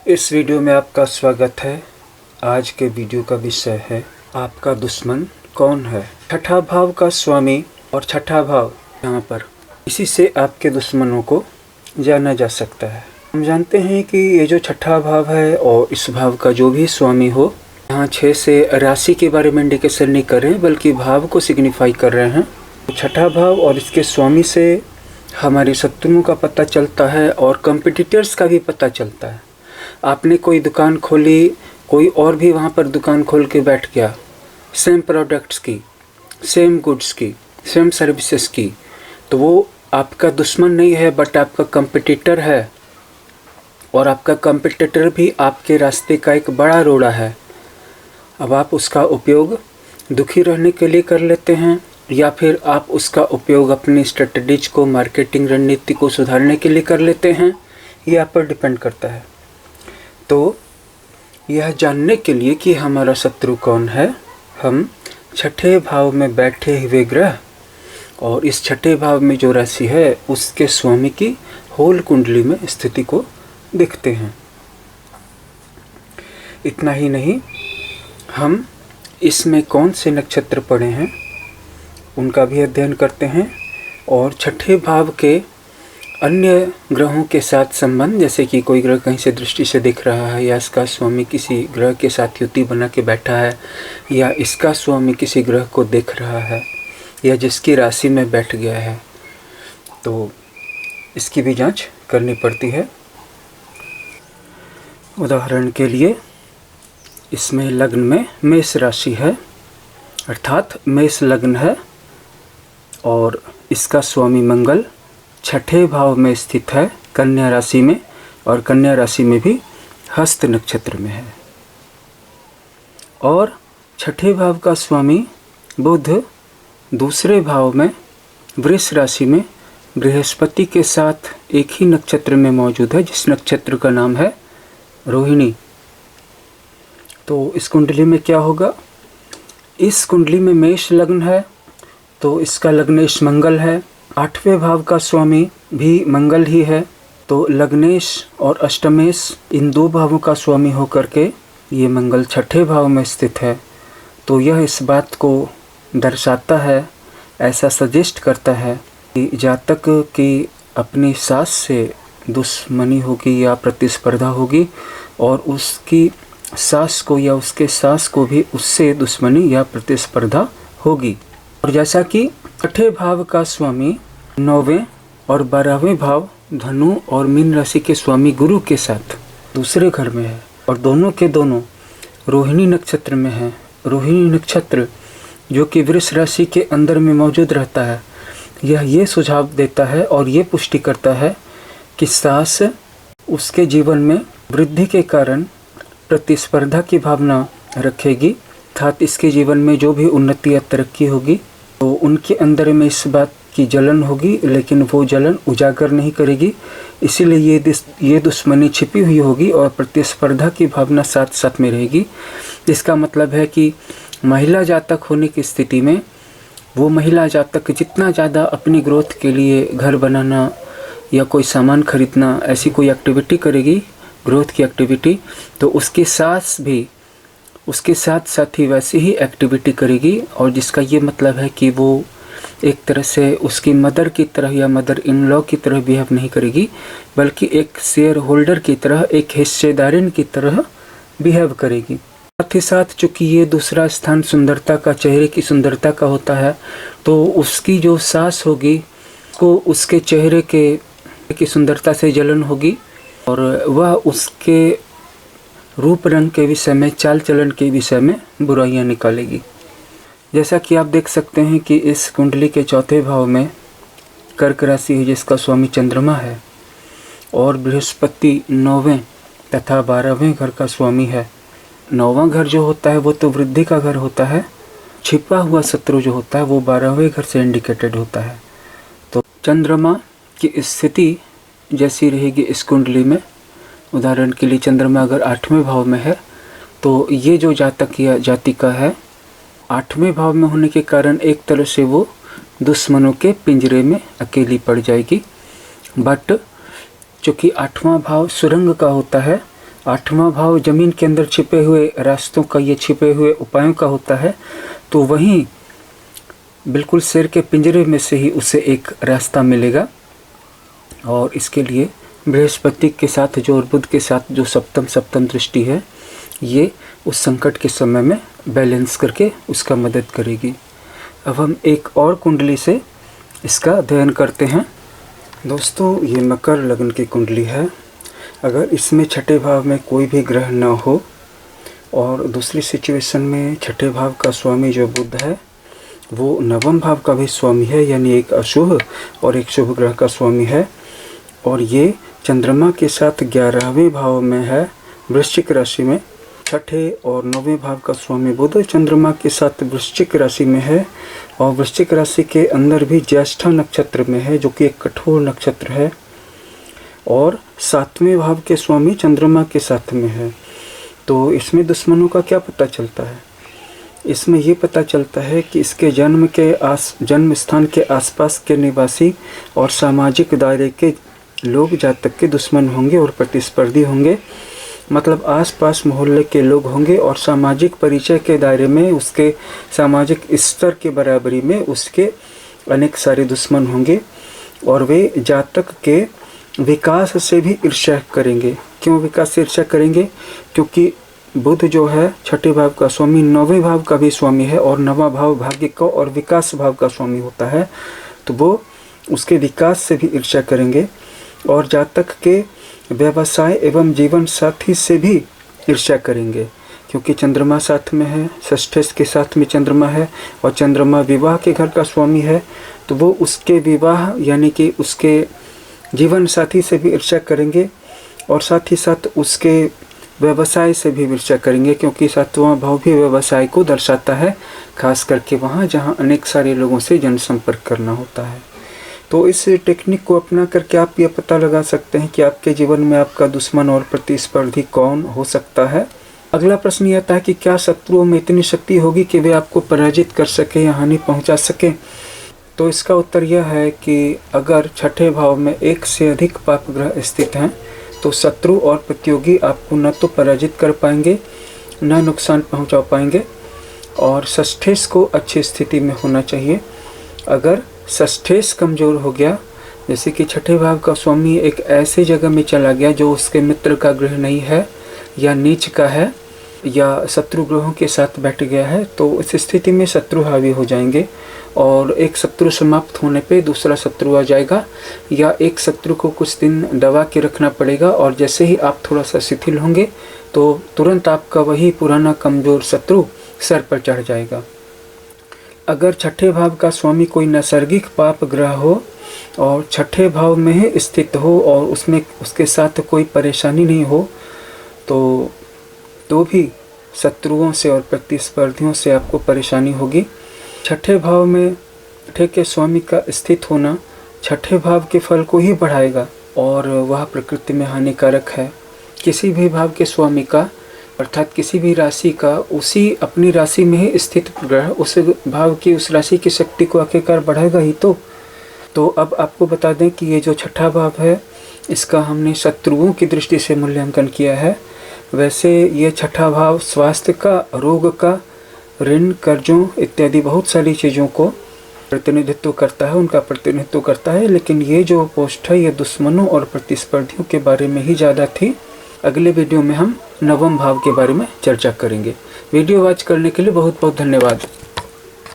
इस वीडियो में आपका स्वागत है। आज के वीडियो का विषय है आपका दुश्मन कौन है। छठा भाव का स्वामी और छठा भाव यहाँ पर, इसी से आपके दुश्मनों को जाना जा सकता है। हम जानते हैं कि ये जो छठा भाव है और इस भाव का जो भी स्वामी हो, यहाँ 6 से राशि के बारे में इंडिकेशन नहीं कर रहे हैं बल्कि भाव को सिग्निफाई कर रहे हैं। छठा भाव और इसके स्वामी से हमारे शत्रुओं का पता चलता है और कंपटीटर्स का भी पता चलता है। आपने कोई दुकान खोली, कोई और भी वहाँ पर दुकान खोल के बैठ गया, सेम प्रोडक्ट्स की, सेम गुड्स की, सेम सर्विसेज की, तो वो आपका दुश्मन नहीं है बट आपका कंपटीटर है। और आपका कंपटीटर भी आपके रास्ते का एक बड़ा रोड़ा है। अब आप उसका उपयोग दुखी रहने के लिए कर लेते हैं या फिर आप उसका उपयोग अपनी स्ट्रेटजीज को, मार्केटिंग रणनीति को सुधारने के लिए कर लेते हैं, ये आप पर डिपेंड करता है। तो यह जानने के लिए कि हमारा शत्रु कौन है, हम छठे भाव में बैठे हुए ग्रह और इस छठे भाव में जो राशि है उसके स्वामी की होल कुंडली में स्थिति को देखते हैं। इतना ही नहीं, हम इसमें कौन से नक्षत्र पड़े हैं उनका भी अध्ययन करते हैं और छठे भाव के अन्य ग्रहों के साथ संबंध, जैसे कि कोई ग्रह कहीं से दृष्टि से दिख रहा है या इसका स्वामी किसी ग्रह के साथ युति बना के बैठा है या इसका स्वामी किसी ग्रह को देख रहा है या जिसकी राशि में बैठ गया है, तो इसकी भी जांच करनी पड़ती है। उदाहरण के लिए इसमें लग्न में मेष राशि है, अर्थात मेष लग्न है और इसका स्वामी मंगल छठे भाव में स्थित है कन्या राशि में, और कन्या राशि में भी हस्त नक्षत्र में है। और छठे भाव का स्वामी बुध दूसरे भाव में वृष राशि में बृहस्पति के साथ एक ही नक्षत्र में मौजूद है, जिस नक्षत्र का नाम है रोहिणी। तो इस कुंडली में क्या होगा, इस कुंडली में मेष लग्न है तो इसका लग्नेश मंगल है। 8वें भाव का स्वामी भी मंगल ही है, तो लग्नेश और अष्टमेश इन दो भावों का स्वामी होकर के ये मंगल छठे भाव में स्थित है। तो यह इस बात को दर्शाता है, ऐसा सजेस्ट करता है कि जातक की अपनी सास से दुश्मनी होगी या प्रतिस्पर्धा होगी और उसकी सास को या उसके सास को भी उससे दुश्मनी या प्रतिस्पर्धा होगी। और जैसा कि छठे भाव का स्वामी 9वें और 12वें भाव धनु और मीन राशि के स्वामी गुरु के साथ दूसरे घर में है और दोनों के दोनों रोहिणी नक्षत्र में है। रोहिणी नक्षत्र जो कि वृष राशि के अंदर में मौजूद रहता है, यह ये सुझाव देता है और ये पुष्टि करता है कि सास उसके जीवन में वृद्धि के कारण प्रतिस्पर्धा की भावना रखेगी, अर्थात इसके जीवन में जो भी उन्नति या तरक्की होगी तो उनके अंदर में इस बात की जलन होगी, लेकिन वो जलन उजागर नहीं करेगी, इसीलिए ये दुश्मनी छिपी हुई होगी और प्रतिस्पर्धा की भावना साथ साथ में रहेगी। इसका मतलब है कि महिला जातक होने की स्थिति में वो महिला जातक जितना ज़्यादा अपनी ग्रोथ के लिए घर बनाना या कोई सामान खरीदना, ऐसी कोई एक्टिविटी करेगी, ग्रोथ की एक्टिविटी, तो उसकी सास भी उसके साथ साथ ही वैसी ही एक्टिविटी करेगी। और जिसका ये मतलब है कि वो एक तरह से उसकी मदर की तरह या मदर इन लॉ की तरह बिहेव नहीं करेगी, बल्कि एक शेयर होल्डर की तरह, एक हिस्सेदारिन की तरह बिहेव करेगी। साथ ही साथ चूँकि ये दूसरा स्थान सुंदरता का, चेहरे की सुंदरता का होता है, तो उसकी जो सास होगी को उसके चेहरे की सुंदरता से जलन होगी और वह उसके रूप रंग के विषय में, चाल चलन के विषय में बुराइयां निकालेगी। जैसा कि आप देख सकते हैं कि इस कुंडली के चौथे भाव में कर्क राशि है जिसका स्वामी चंद्रमा है और बृहस्पति 9वें तथा 12वें घर का स्वामी है। 9वां घर जो होता है वो तो वृद्धि का घर होता है, छिपा हुआ शत्रु जो होता है वो 12वें घर से इंडिकेटेड होता है। तो चंद्रमा की स्थिति जैसी रहेगी इस कुंडली में, उदाहरण के लिए चंद्रमा अगर 8वें भाव में है तो ये जो जातक या जातिका है 8वें भाव में होने के कारण एक तरह से वो दुश्मनों के पिंजरे में अकेली पड़ जाएगी। बट चूँकि 8वां भाव सुरंग का होता है 8वां भाव जमीन के अंदर छिपे हुए रास्तों का, ये छिपे हुए उपायों का होता है, तो वहीं बिल्कुल शेर के पिंजरे में से ही उसे एक रास्ता मिलेगा। और इसके लिए बृहस्पति के साथ जो और बुध के साथ जो सप्तम दृष्टि है, ये उस संकट के समय में बैलेंस करके उसका मदद करेगी। अब हम एक और कुंडली से इसका अध्ययन करते हैं। दोस्तों, ये मकर लग्न की कुंडली है। अगर इसमें छठे भाव में कोई भी ग्रह न हो और दूसरी सिचुएशन में छठे भाव का स्वामी जो बुध है वो नवम भाव का भी स्वामी है, यानी एक अशुभ और एक शुभ ग्रह का स्वामी है, और ये चंद्रमा के साथ 11वें भाव में है वृश्चिक राशि में। छठे और 9वें भाव का स्वामी बुध चंद्रमा के साथ वृश्चिक राशि में है, और वृश्चिक राशि के अंदर भी ज्येष्ठा नक्षत्र में है, जो कि एक कठोर नक्षत्र है, और 7वें भाव के स्वामी चंद्रमा के साथ में है। तो इसमें दुश्मनों का क्या पता चलता है? इसमें ये पता चलता है कि इसके जन्म स्थान के आसपास के निवासी और सामाजिक दायरे के लोग जातक के दुश्मन होंगे और प्रतिस्पर्धी होंगे। मतलब आसपास मोहल्ले के लोग होंगे और सामाजिक परिचय के दायरे में, उसके सामाजिक स्तर के बराबरी में उसके अनेक सारे दुश्मन होंगे, और वे जातक के विकास से भी ईर्ष्या करेंगे। क्यों विकास से ईर्ष्या करेंगे? क्योंकि बुध जो है छठे भाव का स्वामी 9वें भाव का भी स्वामी है, और 9वां भाव भाग्य का और विकास भाव का स्वामी होता है, तो वो उसके विकास से भी ईर्ष्या करेंगे, और जातक के व्यवसाय एवं जीवन साथी से भी ईर्ष्या करेंगे, क्योंकि चंद्रमा साथ में है, षष्ठेश के साथ में चंद्रमा है, और चंद्रमा विवाह के घर का स्वामी है, तो वो उसके विवाह यानी कि उसके जीवन साथी से भी ईर्ष्या करेंगे, और साथ ही साथ उसके व्यवसाय से भी ईर्ष्या करेंगे, क्योंकि 7वां भाव भी व्यवसाय को दर्शाता है, खास करके वहाँ जहाँ अनेक सारे लोगों से जनसंपर्क करना होता है। तो इस टेक्निक को अपना करके आप ये पता लगा सकते हैं कि आपके जीवन में आपका दुश्मन और प्रतिस्पर्धी कौन हो सकता है। अगला प्रश्न ये आता है कि क्या शत्रुओं में इतनी शक्ति होगी कि वे आपको पराजित कर सके या हानि पहुंचा सके? तो इसका उत्तर यह है कि अगर छठे भाव में एक से अधिक पाप ग्रह स्थित हैं तो शत्रु और प्रतियोगी आपको न तो पराजित कर पाएंगे, न नुकसान पहुंचा पाएंगे, और षष्ठेश को अच्छी स्थिति में होना चाहिए। अगर षष्ठेश कमज़ोर हो गया, जैसे कि छठे भाव का स्वामी एक ऐसी जगह में चला गया जो उसके मित्र का ग्रह नहीं है, या नीच का है, या शत्रु ग्रहों के साथ बैठ गया है, तो इस स्थिति में शत्रु हावी हो जाएंगे, और एक शत्रु समाप्त होने पे दूसरा शत्रु आ जाएगा, या एक शत्रु को कुछ दिन दबा के रखना पड़ेगा, और जैसे ही आप थोड़ा सा शिथिल होंगे तो तुरंत आपका वही पुराना कमज़ोर शत्रु सर पर चढ़ जाएगा। अगर छठे भाव का स्वामी कोई नैसर्गिक पाप ग्रह हो और छठे भाव में ही स्थित हो और उसमें उसके साथ कोई परेशानी नहीं हो, तो भी शत्रुओं से और प्रतिस्पर्धियों से आपको परेशानी होगी। छठे भाव में छठे के स्वामी का स्थित होना छठे भाव के फल को ही बढ़ाएगा, और वह प्रकृति में हानिकारक है। किसी भी भाव के स्वामी का, अर्थात किसी भी राशि का, उसी अपनी राशि में ही स्थित ग्रह उस भाव की, उस राशि की शक्ति को आखिरकार बढ़ाएगा ही तो अब आपको बता दें कि ये जो छठा भाव है इसका हमने शत्रुओं की दृष्टि से मूल्यांकन किया है। वैसे ये छठा भाव स्वास्थ्य का, रोग का, ऋण, कर्जों इत्यादि बहुत सारी चीज़ों को प्रतिनिधित्व करता है, उनका प्रतिनिधित्व करता है, लेकिन ये जो पोस्ट है ये दुश्मनों और प्रतिस्पर्धियों के बारे में ही ज़्यादा थी। अगले वीडियो में हम नवम भाव के बारे में चर्चा करेंगे। वीडियो वॉच करने के लिए बहुत बहुत धन्यवाद।